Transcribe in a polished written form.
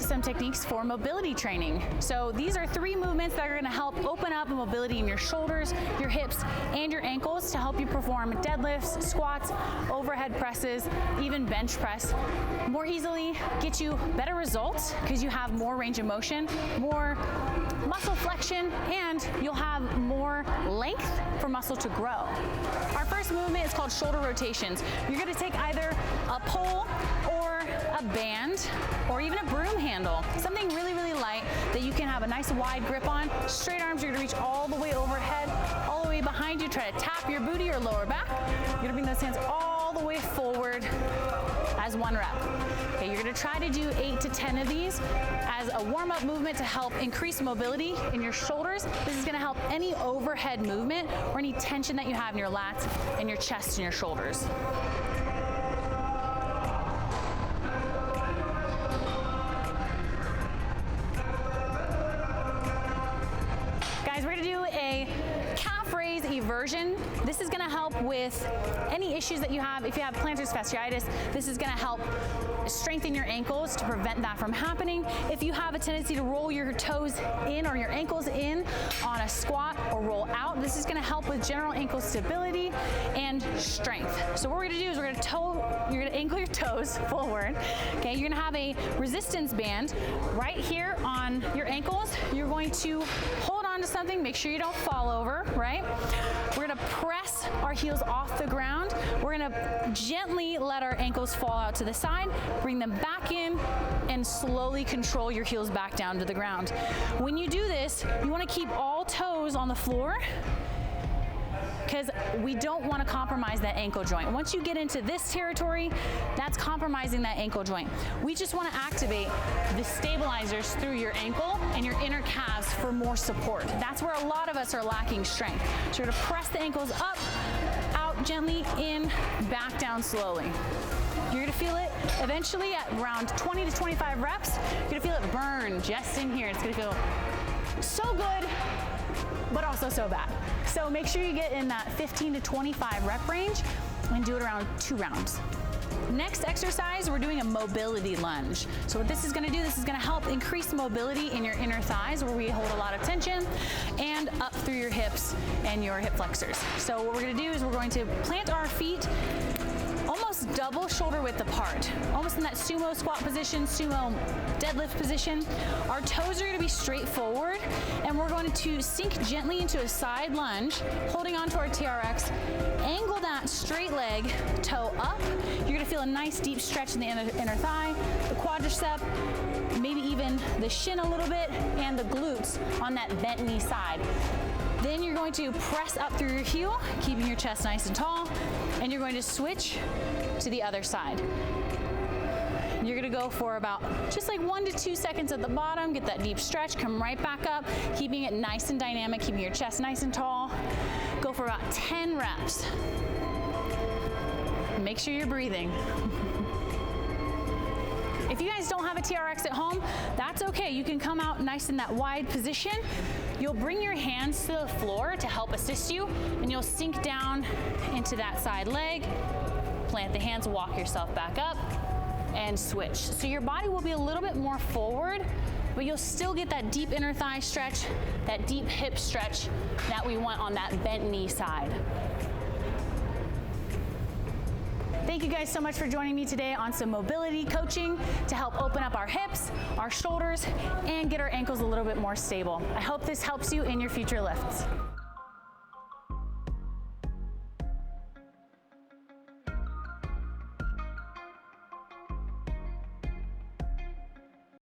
some techniques for mobility training. So these are 3 movements that are gonna help open up mobility in your shoulders, your hips, and your ankles to help you perform deadlifts, squats, overhead presses, even bench press more easily, get you better results because you have more range of motion, more muscle flexion, and you'll have more length for muscle to grow. Our first movement is called shoulder rotations. You're gonna take either a pole or a band or even a broom handle, something really, really light that you can have a nice wide grip on. Straight arms, you're gonna reach all the way overhead, all the way behind you. Try to tap your booty or lower back. You're gonna bring those hands all the way forward as 1 rep. Okay, you're gonna try to do 8 to 10 of these as a warm-up movement to help increase mobility in your shoulders. This is gonna help any overhead movement or any tension that you have in your lats and your chest and your shoulders. Guys, we're gonna do a calf raise eversion. This is gonna help with any issues that you have. If you have plantar fasciitis, this is gonna help strengthen your ankles to prevent that from happening. If you have a tendency to roll your toes in or your ankles in on a squat or roll out, this is gonna help with general ankle stability and strength. So what we're gonna do is you're gonna ankle your toes forward. Okay, you're gonna have a resistance band right here on your ankles. You're going to hold on to something, make sure you don't fall over, right? We're gonna press our heels off the ground. We're gonna gently let our ankles fall out to the side, bring them back in, and slowly control your heels back down to the ground. When you do this, you wanna keep all toes on the floor because we don't want to compromise that ankle joint. Once you get into this territory, that's compromising that ankle joint. We just want to activate the stabilizers through your ankle and your inner calves for more support. That's where a lot of us are lacking strength. So you're going to press the ankles up, out gently, in, back down slowly. You're gonna feel it eventually at around 20 to 25 reps. You're gonna feel it burn just in here. It's gonna feel so good, but also so bad. So make sure you get in that 15 to 25 rep range and do it around 2 rounds. Next exercise, we're doing a mobility lunge. So what this is gonna do, this is gonna help increase mobility in your inner thighs where we hold a lot of tension and up through your hips and your hip flexors. So what we're gonna do is we're going to plant our feet almost double shoulder width apart, almost in that sumo squat position, sumo deadlift position. Our toes are gonna be straight forward, and we're going to sink gently into a side lunge, holding onto our TRX, angle that straight leg, toe up. You're gonna feel a nice deep stretch in the inner thigh, the quadricep, maybe even the shin a little bit, and the glutes on that bent knee side. Then you're going to press up through your heel, keeping your chest nice and tall, and you're going to switch to the other side. You're gonna go for about just like 1 to 2 seconds at the bottom, get that deep stretch, come right back up, keeping it nice and dynamic, keeping your chest nice and tall. Go for about 10 reps. Make sure you're breathing. If you guys don't have a TRX at home, that's okay. You can come out nice in that wide position. You'll bring your hands to the floor to help assist you, and you'll sink down into that side leg, plant the hands, walk yourself back up, and switch. So your body will be a little bit more forward, but you'll still get that deep inner thigh stretch, that deep hip stretch that we want on that bent knee side. Thank you guys so much for joining me today on some mobility coaching to help open up our hips, our shoulders, and get our ankles a little bit more stable. I hope this helps you in your future lifts.